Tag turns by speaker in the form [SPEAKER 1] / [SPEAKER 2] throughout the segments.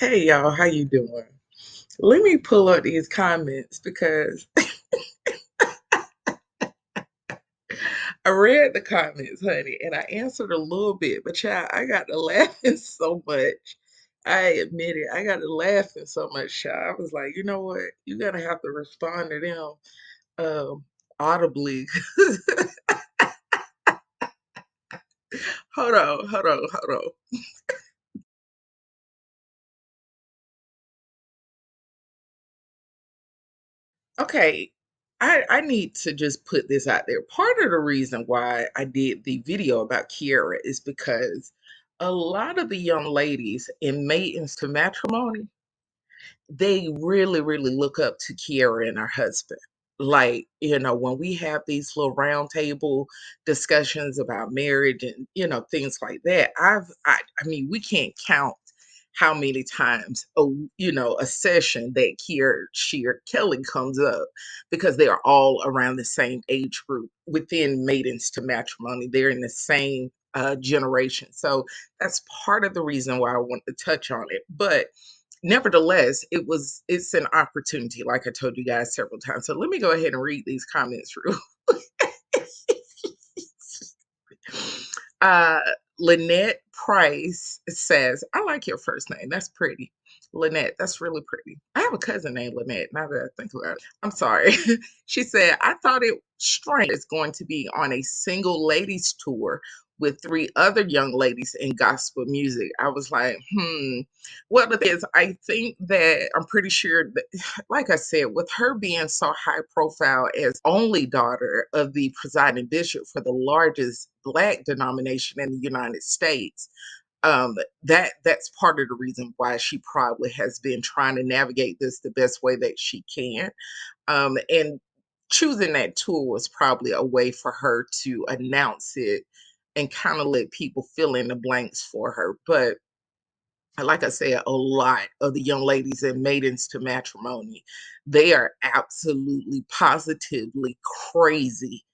[SPEAKER 1] Hey y'all, how you doing? Let me pull up these comments because I read the comments, honey, and I answered a little bit, but child, I got to laughing so much. I admit it, I got to laughing so much, child. I was like, you know what? You're gonna have to respond to them audibly. Hold on. Okay, I need to just put this out there. Part of the reason why I did the video about Kierra is because a lot of the young ladies in Maidens to Matrimony, they really, really look up to Kierra and her husband. Like, when we have these little round table discussions about marriage and, things like that, I mean, we can't count how many times a session that Kierra Sheard Kelly comes up because they are all around the same age group within Maidens to Matrimony. They're in the same generation. So that's part of the reason why I want to touch on it. But nevertheless, it's an opportunity, like I told you guys several times. So let me go ahead and read these comments real. uh Lynette Price says, I like your first name. That's pretty. Lynette, that's really pretty. I have a cousin named Lynette, now that I think about it. I'm sorry. She said, I thought it strange it's going to be on a single ladies tour with three other young ladies in gospel music. I was like, Well, the thing is, I think that I'm pretty sure that, like I said, with her being so high profile as only daughter of the presiding bishop for the largest Black denomination in the United States, um, that's part of the reason why she probably has been trying to navigate this the best way that she can. And choosing that tool was probably a way for her to announce it and kind of let people fill in the blanks for her. But like I said, a lot of the young ladies in Maidens to Matrimony, they are absolutely positively crazy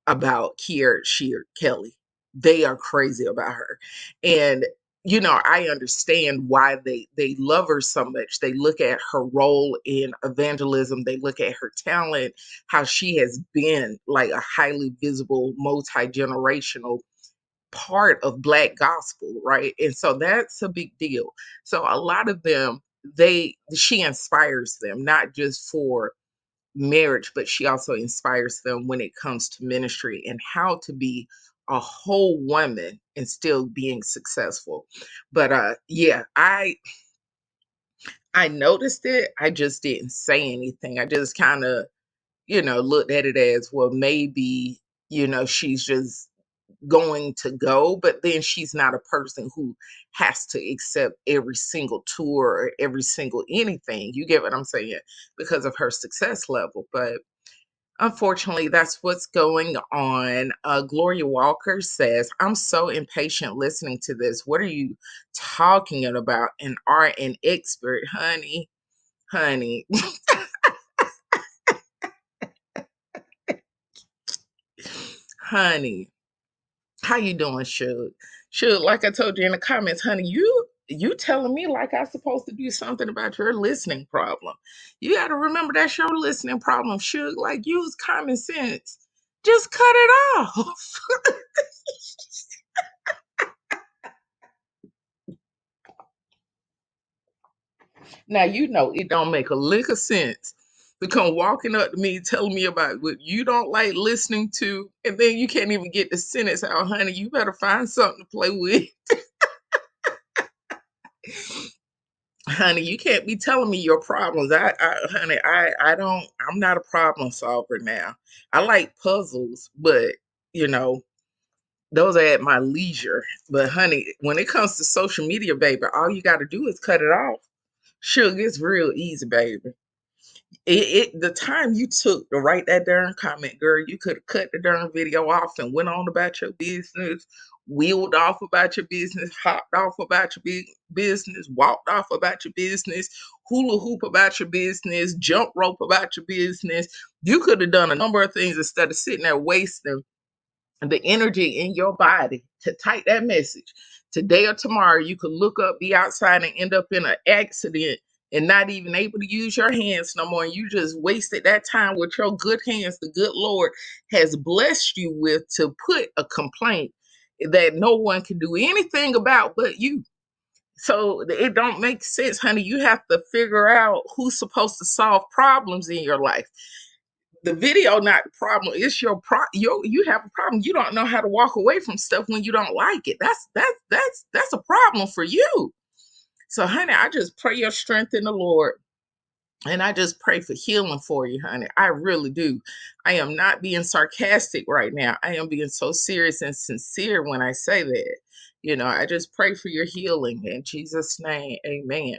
[SPEAKER 1] about Kierra Sheard Kelly. They are crazy about her. And I understand why they love her so much. They look at her role in evangelism, they look at her talent, how she has been like a highly visible, multi-generational part of Black gospel, right? And so that's a big deal. So a lot of them, she inspires them not just for marriage, but she also inspires them when it comes to ministry and how to be a whole woman and still being successful. But yeah, I noticed it. I just didn't say anything. I just kind of, looked at it as, well, maybe, she's just going to go, but then she's not a person who has to accept every single tour or every single anything. You get what I'm saying? Because of her success level. But unfortunately, that's what's going on. Gloria Walker says, I'm so impatient listening to this. What are you talking about? An art and expert, honey. Honey, honey. How you doing, Shug? Shug, like I told you in the comments, honey, you telling me like I supposed to do something about your listening problem. You got to remember that's your listening problem, Shug. Like, use common sense. Just cut it off. Now you know it don't make a lick of sense to come walking up to me telling me about what you don't like listening to, and then you can't even get the sentence out, honey. You better find something to play with. Honey, you can't be telling me your problems. Honey, I don't. I'm not a problem solver now. I like puzzles, but you know, those are at my leisure. But honey, when it comes to social media, baby, all you got to do is cut it off. Sugar, it's real easy, baby. The time you took to write that darn comment, girl, you could have cut the darn video off and went on about your business, wheeled off about your business, hopped off about your business, walked off about your business, hula hoop about your business, jump rope about your business. You could have done a number of things instead of sitting there wasting the energy in your body to type that message. Today or tomorrow, you could look up, be outside, and end up in an accident and not even able to use your hands no more. And you just wasted that time with your good hands the good Lord has blessed you with to put a complaint that no one can do anything about but you. So it don't make sense, honey. You have to figure out who's supposed to solve problems in your life. The video not the problem. It's you have a problem. You don't know how to walk away from stuff when you don't like it. That's a problem for you. So, honey, I just pray your strength in the Lord. And I just pray for healing for you, honey. I really do. I am not being sarcastic right now. I am being so serious and sincere when I say that. I just pray for your healing in Jesus' name. Amen.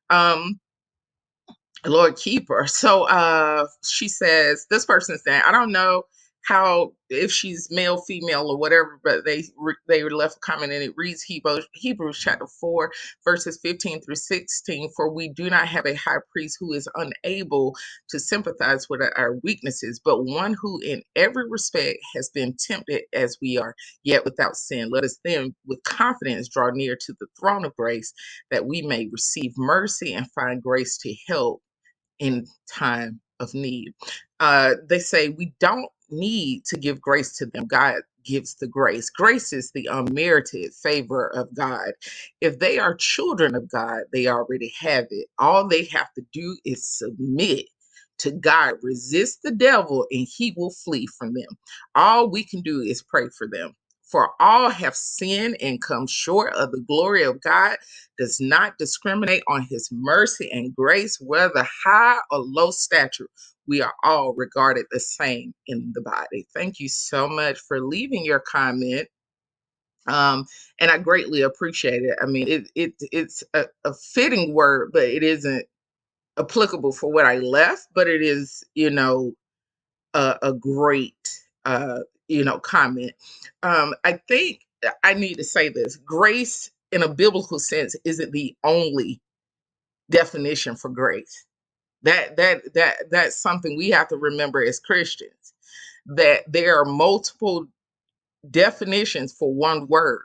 [SPEAKER 1] Um, Lord keep her. So she says, this person's saying, I don't know how, if she's male, female, or whatever, but they left a comment and it reads Hebrews chapter 4, verses 15 through 16. For we do not have a high priest who is unable to sympathize with our weaknesses, but one who in every respect has been tempted as we are, yet without sin. Let us then with confidence draw near to the throne of grace, that we may receive mercy and find grace to help in time of need. They say we don't need to give grace to them. God gives the grace. Grace is the unmerited favor of God. If they are children of God, they already have it. All they have to do is submit to God, resist the devil, and he will flee from them. All we can do is pray for them. For all have sinned and come short of the glory of God, does not discriminate on his mercy and grace, whether high or low stature. We are all regarded the same in the body. Thank you so much for leaving your comment. And I greatly appreciate it. I mean, it's a fitting word, but it isn't applicable for what I left, but it is, a great, comment. I think I need to say this. Grace in a biblical sense isn't the only definition for grace. That's something we have to remember as Christians, that there are multiple definitions for one word,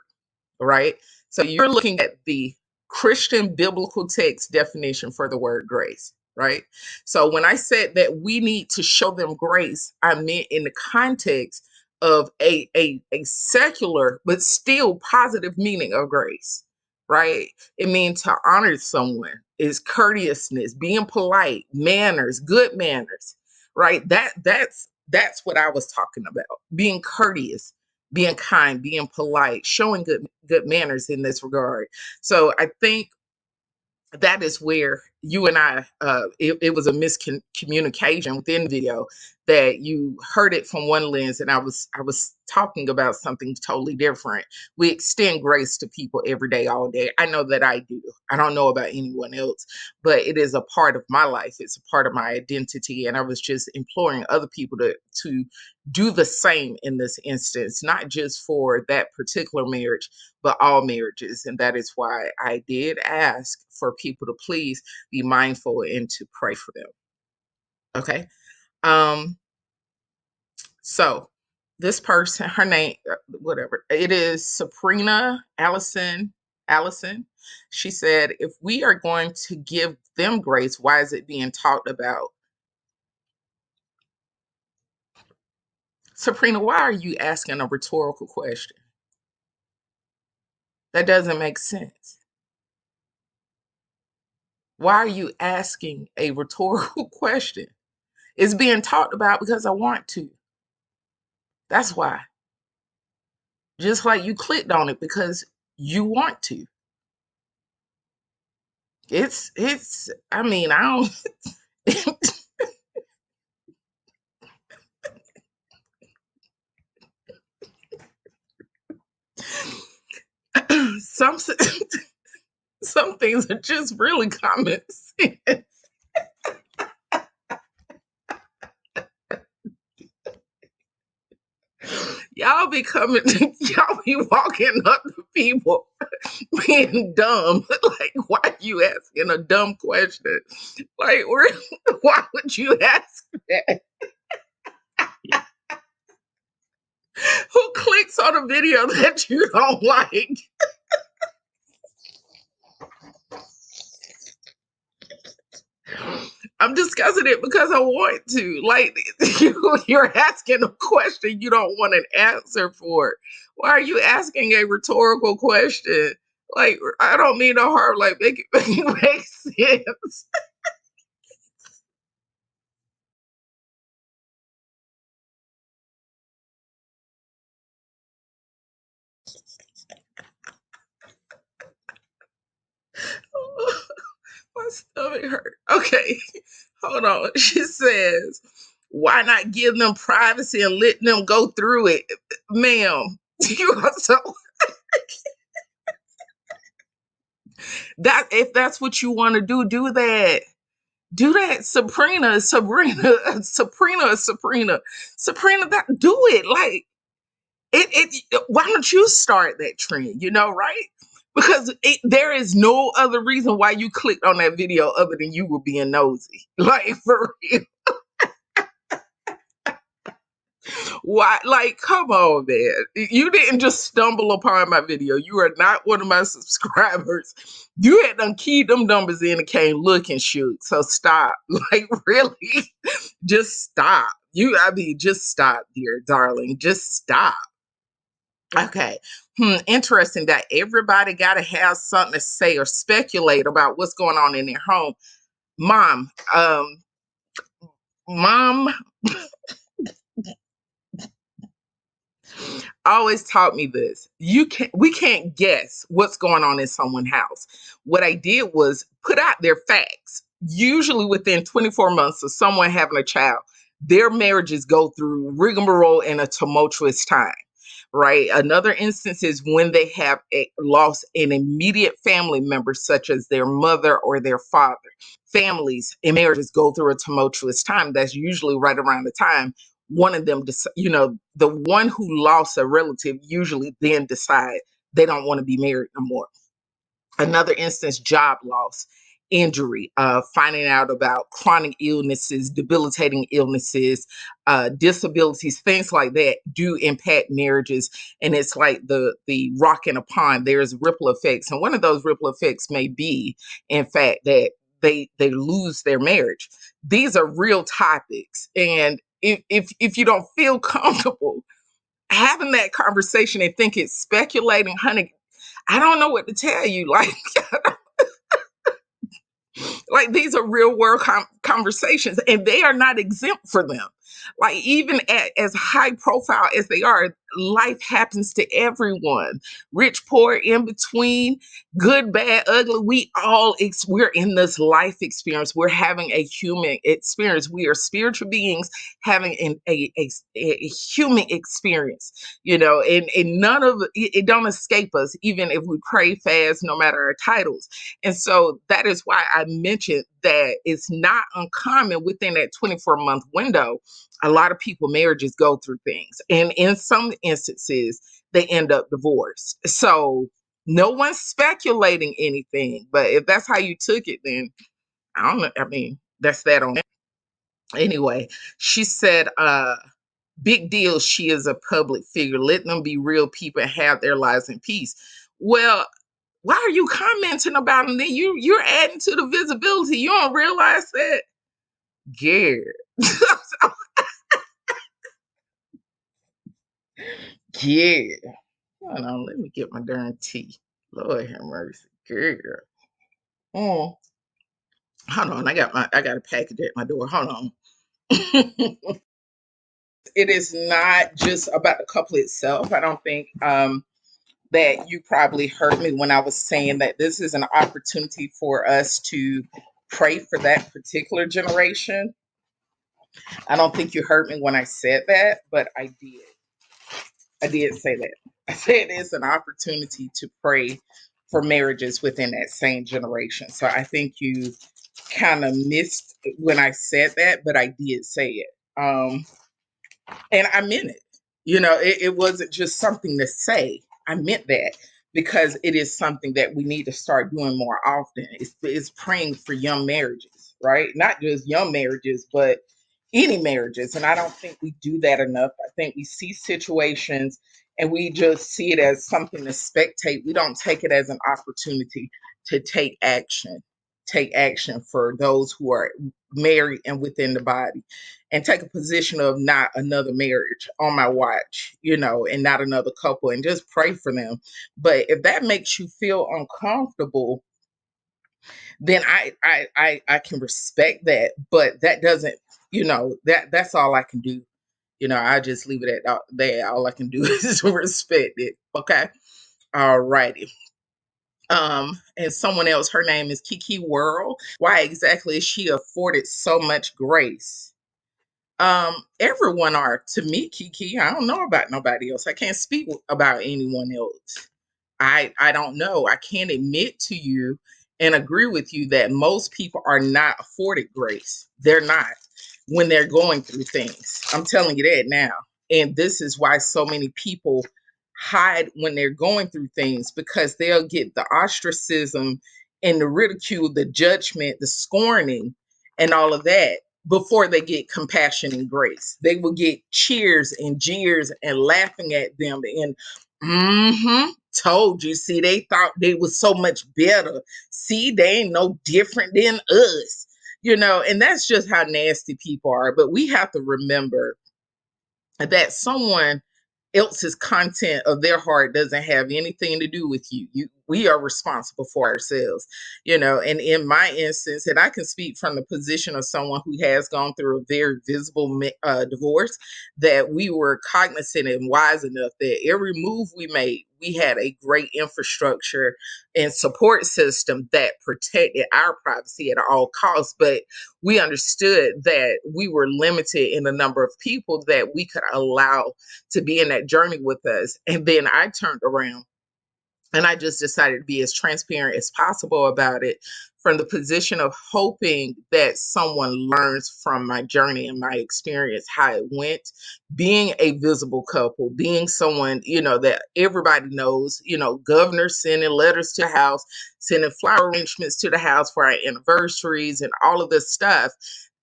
[SPEAKER 1] right? So you're looking at the Christian biblical text definition for the word grace, right? So when I said that we need to show them grace, I meant in the context of a secular but still positive meaning of grace, right? It means to honor someone is courteousness, being polite, manners, good manners, right? That's what I was talking about. Being courteous, being kind, being polite, showing good manners in this regard. So I think that is where you and I, it was a miscommunication within the video, that you heard it from one lens and I was talking about something totally different. We extend grace to people every day, all day. I know that I do. I don't know about anyone else, but it is a part of my life. It's a part of my identity. And I was just imploring other people to do the same in this instance, not just for that particular marriage, but all marriages. And that is why I did ask for people to please be mindful and to pray for them. Okay. Um, so this person, her name, whatever, it is Sabrina Allison. She said, if we are going to give them grace, why is it being talked about? Sabrina, why are you asking a rhetorical question? That doesn't make sense. Why are you asking a rhetorical question? It's being talked about because I want to. That's why. Just like you clicked on it because you want to. I mean, I don't some some things are just really common sense. Y'all be coming, y'all be walking up to people being dumb. Like, why are you asking a dumb question? Like, why would you ask that? Who clicks on a video that you don't like? I'm discussing it because I want to. Like, you're asking a question you don't want an answer for. Why are you asking a rhetorical question? Like, I don't mean no harm. Like, make it make sense. My stomach hurt. Okay, hold on. She says, why not give them privacy and let them go through it? Ma'am, you are so that if that's what you want to do that. Do that, Sabrina, that do it. Like why don't you start that trend, right? Because there is no other reason why you clicked on that video other than you were being nosy. Like, for real. Why? Like, come on, man. You didn't just stumble upon my video. You are not one of my subscribers. You had done keyed them numbers in and came looking shoot. So stop. Like, really? Just stop. Just stop, dear darling. Just stop. Okay. Interesting that everybody got to have something to say or speculate about what's going on in their home. Mom, mom always taught me this. We can't guess what's going on in someone's house. What I did was put out their facts. Usually within 24 months of someone having a child, their marriages go through rigmarole and a tumultuous time. Right. Another instance is when they have lost an immediate family member, such as their mother or their father. Families and marriages go through a tumultuous time. That's usually right around the time one of them, the one who lost a relative usually then decide they don't want to be married no more. Another instance, job loss, injury, finding out about chronic illnesses, debilitating illnesses, disabilities, things like that do impact marriages. And it's like the rock in a pond. There's ripple effects. And one of those ripple effects may be, in fact, that they lose their marriage. These are real topics. And if you don't feel comfortable having that conversation and think it's speculating, honey, I don't know what to tell you. Like these are real world conversations, and they are not exempt for them. Like even as high profile as they are, life happens to everyone. Rich, poor, in between, good, bad, ugly. We're in this life experience. We're having a human experience. We are spiritual beings having a human experience, and none of it don't escape us, even if we pray fast, no matter our titles. And so that is why I mentioned that it's not uncommon within that 24-month window. A lot of people, marriages go through things. And in some instances, they end up divorced. So no one's speculating anything. But if that's how you took it, then I don't know. I mean, that's that on it. Anyway, she said, big deal. She is a public figure. Let them be real people and have their lives in peace. Well, why are you commenting about them? Then you're adding to the visibility. You don't realize that? Yeah. Yeah. Hold on, let me get my darn tea. Lord have mercy. Girl. Mm. Hold on, I got a package at my door. Hold on. It is not just about the couple itself. I don't think that you probably heard me when I was saying that this is an opportunity for us to pray for that particular generation. I don't think you heard me when I said that, but I did. I did say that. I said it's an opportunity to pray for marriages within that same generation. So I think you kind of missed when I said that, but I did say it. And I meant it. It wasn't just something to say. I meant that because it is something that we need to start doing more often. It's praying for young marriages, right? Not just young marriages, but any marriages. And I don't think we do that enough. I think we see situations and we just see it as something to spectate. We don't take it as an opportunity to take action for those who are married and within the body, and take a position of not another marriage on my watch, and not another couple, and just pray for them. But if that makes you feel uncomfortable, then I can respect that. But that doesn't, that's all I can do. I just leave it at that. All I can do is respect it. Okay. All righty. And someone else, her name is Kiki World. Why exactly is she afforded so much grace? Everyone are to me, Kiki. I don't know about nobody else. I can't speak about anyone else. I don't know. I can't admit to you and agree with you that most people are not afforded grace. They're not when they're going through things. I'm telling you that now. And this is why so many people hide when they're going through things, because they'll get the ostracism and the ridicule, the judgment, the scorning, and all of that before they get compassion and grace. They will get cheers and jeers and laughing at them and told you. See, they thought they was so much better. See, they ain't no different than us, and that's just how nasty people are. But we have to remember that someone else's content of their heart doesn't have anything to do with you. We are responsible for ourselves, and in my instance, and I can speak from the position of someone who has gone through a very visible divorce, that we were cognizant and wise enough that every move we made, we had a great infrastructure and support system that protected our privacy at all costs. But we understood that we were limited in the number of people that we could allow to be in that journey with us. And then I turned around and I just decided to be as transparent as possible about it, from the position of hoping that someone learns from my journey and my experience, how it went, being a visible couple, being someone, that everybody knows, governor sending letters to the house, sending flower arrangements to the house for our anniversaries and all of this stuff,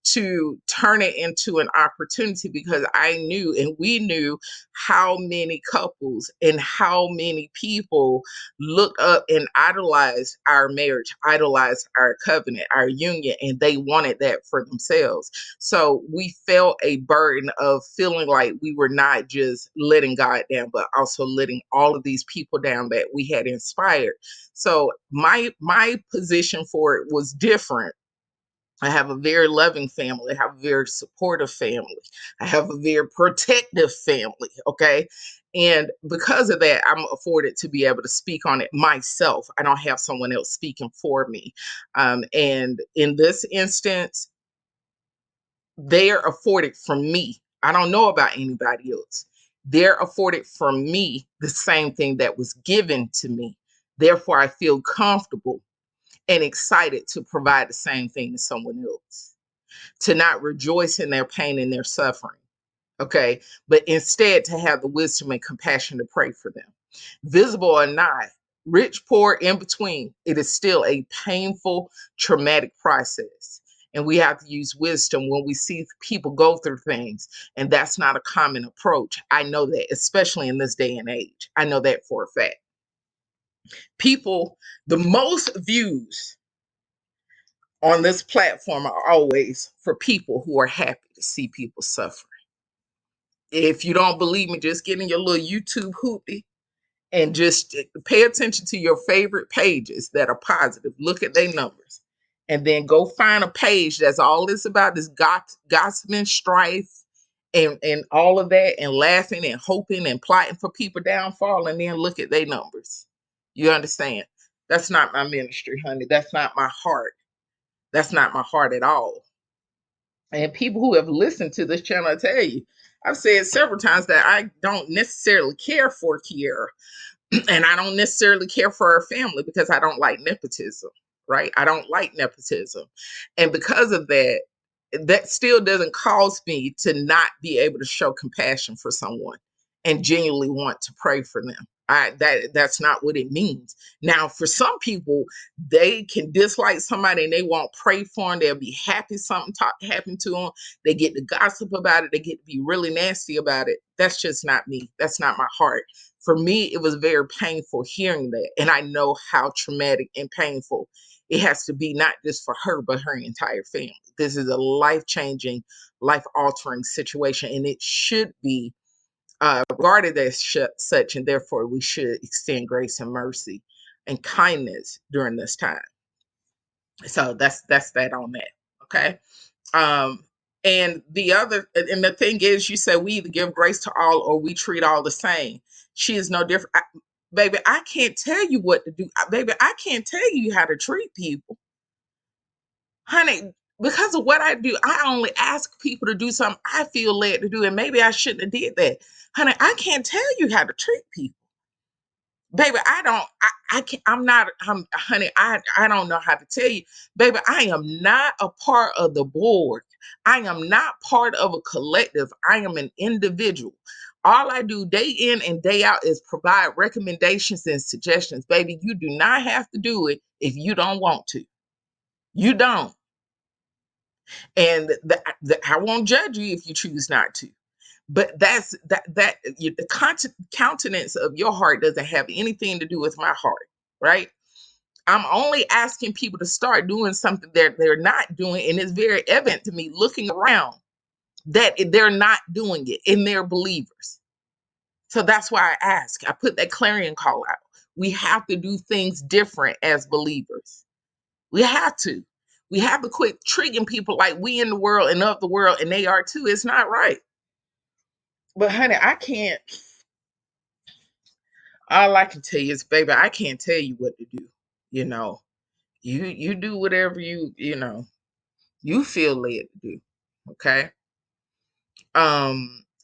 [SPEAKER 1] to turn it into an opportunity, because I knew and we knew how many couples and how many people looked up and idolized our marriage, idolized our covenant, our union, and they wanted that for themselves. So we felt a burden of feeling like we were not just letting God down, but also letting all of these people down that we had inspired. So my position for it was different. I have a very loving family. I have a very supportive family. I have a very protective family. Okay. And because of that, I'm afforded to be able to speak on it myself. I don't have someone else speaking for me. And in this instance, they're afforded from me. I don't know about anybody else. They're afforded from me the same thing that was given to me. Therefore, I feel comfortable and excited to provide the same thing to someone else, to not rejoice in their pain and their suffering, okay, but instead to have the wisdom and compassion to pray for them. Visible or not, rich, poor, in between, it is still a painful, traumatic process. And we have to use wisdom when we see people go through things. And that's not a common approach. I know that, especially in this day and age. I know that for a fact. People, the most views on this platform are always for people who are happy to see people suffer. If you don't believe me, just get in your little YouTube hoopty and just pay attention to your favorite pages that are positive. Look at their numbers. And then go find a page that's all it's about is gossiping, strife, and all of that, and laughing and hoping and plotting for people downfall, and then look at their numbers. You understand? That's not my ministry, honey. That's not my heart. That's not my heart at all. And people who have listened to this channel, I tell you, I've said several times that I don't necessarily care for Kierra, and I don't necessarily care for her family because I don't like nepotism, right? I don't like nepotism. And because of that, that still doesn't cause me to not be able to show compassion for someone and genuinely want to pray for them. That's not what it means. Now, for some people, they can dislike somebody and they won't pray for them. They'll be happy something happened to them. They get to gossip about it. They get to be really nasty about it. That's just not me. That's not my heart. For me, it was very painful hearing that, and I know how traumatic and painful it has to be not just for her, but her entire family. This is a life-changing, life-altering situation, and it should be regarded as such, and therefore we should extend grace and mercy and kindness during this time. So that's that on that. Okay. Um, and the thing is, you said we either give grace to all or we treat all the same. She is no different. Baby, I can't tell you what to do. Baby, I can't tell you how to treat people. Honey, because of what I do, I only ask people to do something I feel led to do, and maybe I shouldn't have did that. Honey, I can't tell you how to treat people. Baby, I can't, honey, I don't know how to tell you. Baby, I am not a part of the board. I am not part of a collective. I am an individual. All I do day in and day out is provide recommendations and suggestions. Baby, you do not have to do it if you don't want to. You don't. And I won't judge you if you choose not to. But the countenance of your heart doesn't have anything to do with my heart, right? I'm only asking people to start doing something that they're not doing, and it's very evident to me looking around that they're not doing it, and they're believers. So that's why I ask. I put that clarion call out. We have to do things different as believers. We have to. We have to quit treating people like we in the world and of the world, and they are too. It's not right. But honey, I can't. All I can tell you is, baby, I can't tell you what to do. You know, you do whatever you feel led to do. Okay.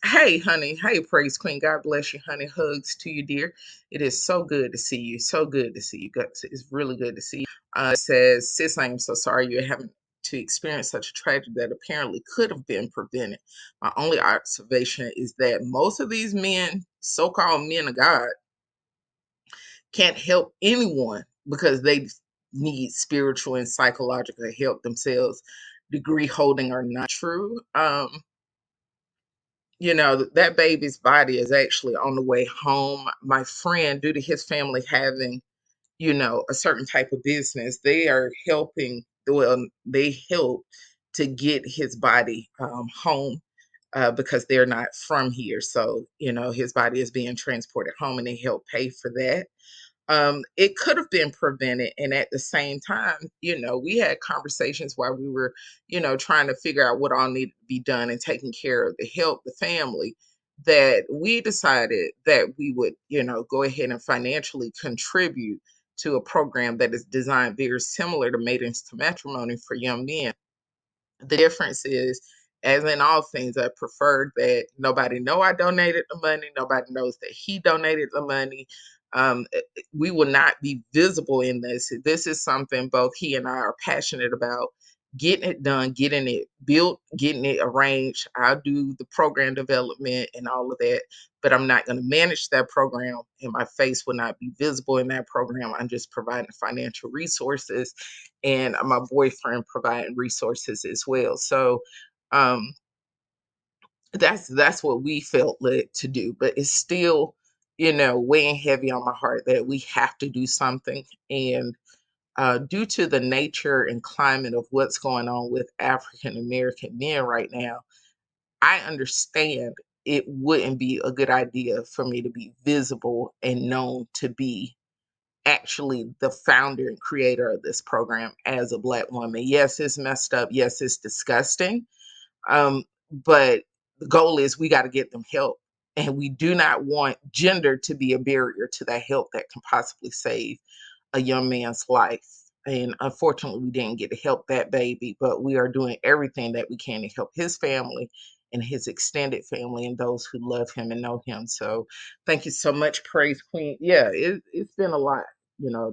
[SPEAKER 1] Hey, honey. Hey, praise queen. God bless you, honey. Hugs to you, dear. It is so good to see you. So good to see you. It's really good to see you. It says, sis, I am so sorry you're having to experience such a tragedy that apparently could have been prevented. My only observation is that most of these men, so-called men of God, can't help anyone because they need spiritual and psychological help themselves. Degree holding or not true. That baby's body is actually on the way home. My friend, due to his family having, a certain type of business, they are helping. Well, they help to get his body home because they're not from here. So, his body is being transported home and they help pay for that. It could have been prevented. And at the same time, we had conversations while we were, trying to figure out what all needed to be done and taking care of the help, the family, that we decided that we would, go ahead and financially contribute to a program that is designed very similar to Maidens to Matrimony for young men. The difference is, as in all things, I prefer that nobody know I donated the money. Nobody knows that he donated the money. We will not be visible in this. This is something both he and I are passionate about. Getting it done, getting it built, getting it arranged. I'll do the program development and all of that, but I'm not going to manage that program, and my face will not be visible in that program. I'm just providing financial resources, and my boyfriend providing resources as well. So um, that's what we felt led to do, but it's still, weighing heavy on my heart that we have to do something. And due to the nature and climate of what's going on with African American men right now, I understand it wouldn't be a good idea for me to be visible and known to be actually the founder and creator of this program as a Black woman. Yes, it's messed up. Yes, it's disgusting. But the goal is we got to get them help. And we do not want gender to be a barrier to that help that can possibly save a young man's life. And unfortunately, we didn't get to help that baby, but we are doing everything that we can to help his family and his extended family and those who love him and know him. So thank you so much, Praise Queen. Yeah, it's been a lot.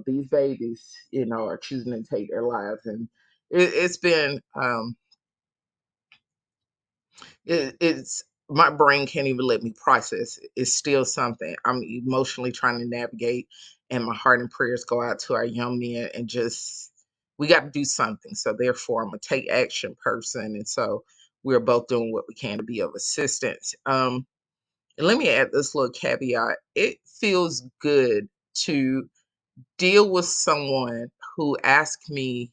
[SPEAKER 1] These babies, are choosing to take their lives. And it's been, it's my brain can't even let me process it. It's still something I'm emotionally trying to navigate, and my heart and prayers go out to our young men. And just we got to do something. So therefore, I'm a take action person, and so we're both doing what we can to be of assistance. And let me add this little caveat: it feels good to deal with someone who ask me,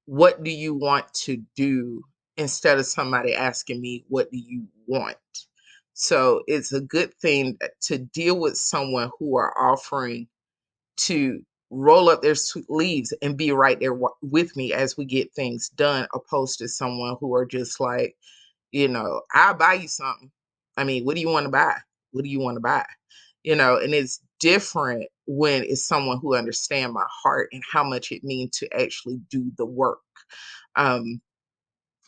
[SPEAKER 1] what do you want to do, instead of somebody asking me, what do you want? So it's a good thing to deal with someone who are offering to roll up their sleeves and be right there with me as we get things done, opposed to someone who are just like, I'll buy you something. I mean, what do you want to buy? What do you want to buy? And it's different when it's someone who understands my heart and how much it means to actually do the work. Um,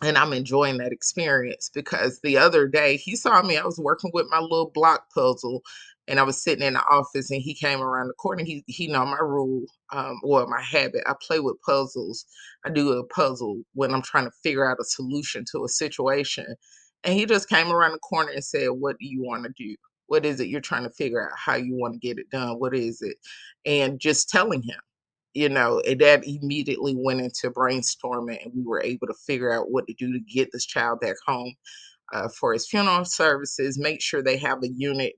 [SPEAKER 1] and I'm enjoying that experience, because the other day he saw me, I was working with my little block puzzle, and I was sitting in the office, and he came around the corner. He know my rule, or my habit. I play with puzzles. I do a puzzle when I'm trying to figure out a solution to a situation. And he just came around the corner and said, what do you want to do? What is it you're trying to figure out how you want to get it done? What is it? And just telling him, and that immediately went into brainstorming, and we were able to figure out what to do to get this child back home for his funeral services, make sure they have a unit,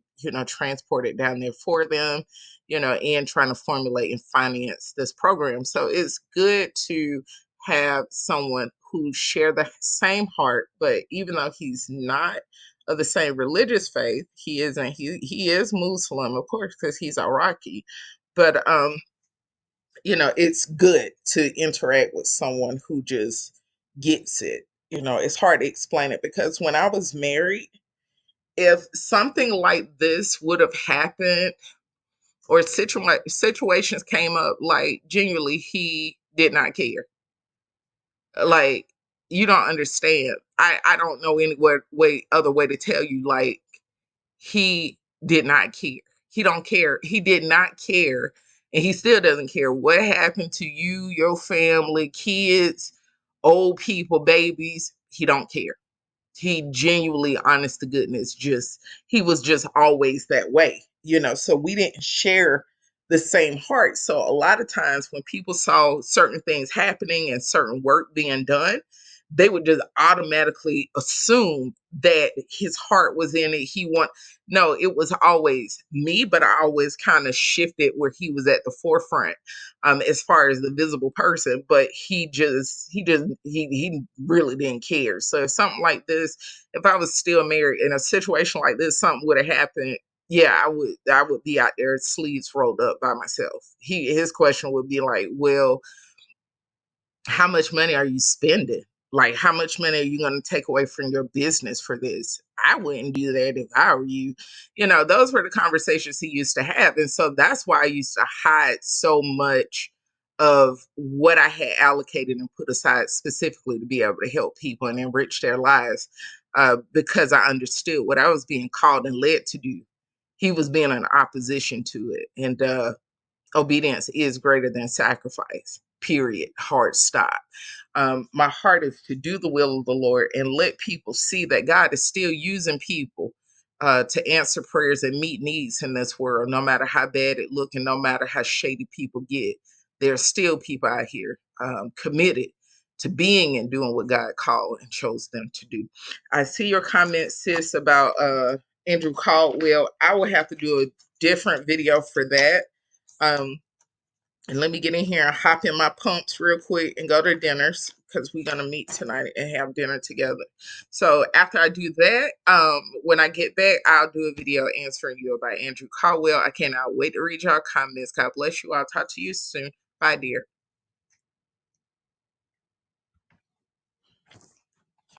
[SPEAKER 1] transported down there for them, and trying to formulate and finance this program. So it's good to have someone who share the same heart, but even though he's not of the same religious faith, he is Muslim, of course, because he's Iraqi. But it's good to interact with someone who just gets it. It's hard to explain it, because when I was married, if something like this would have happened, or situations came up, like, genuinely, he did not care. Like, you don't understand. I don't know any other way to tell you. Like, he did not care. He don't care. He did not care. And he still doesn't care what happened to you, your family, kids, old people, babies. He don't care. He genuinely, honest to goodness, he was just always that way, so we didn't share the same heart. So a lot of times when people saw certain things happening and certain work being done, they would just automatically assume that his heart was in it. No, it was always me, but I always kind of shifted where he was at the forefront, as far as the visible person. But he really didn't care. So if something like this, if I was still married in a situation like this, something would have happened. Yeah, I would be out there, sleeves rolled up, by myself. His question would be like, well, how much money are you spending? Like, how much money are you going to take away from your business for this? I wouldn't do that if I were you. Those were the conversations he used to have. And so that's why I used to hide so much of what I had allocated and put aside specifically to be able to help people and enrich their lives, because I understood what I was being called and led to do. He was being in opposition to it. And obedience is greater than sacrifice, period. Hard stop. My heart is to do the will of the Lord and let people see that God is still using people to answer prayers and meet needs in this world, no matter how bad it looks and no matter how shady people get. There are still people out here committed to being and doing what God called and chose them to do. I see your comment, sis, about Andrew Caldwell. I will have to do a different video for that. And let me get in here and hop in my pumps real quick and go to dinners, because we're gonna meet tonight and have dinner together. So after I do that, when I get back, I'll do a video answering you about Andrew Caldwell. I cannot wait to read y'all comments. God bless you. I'll talk to you soon. Bye, dear.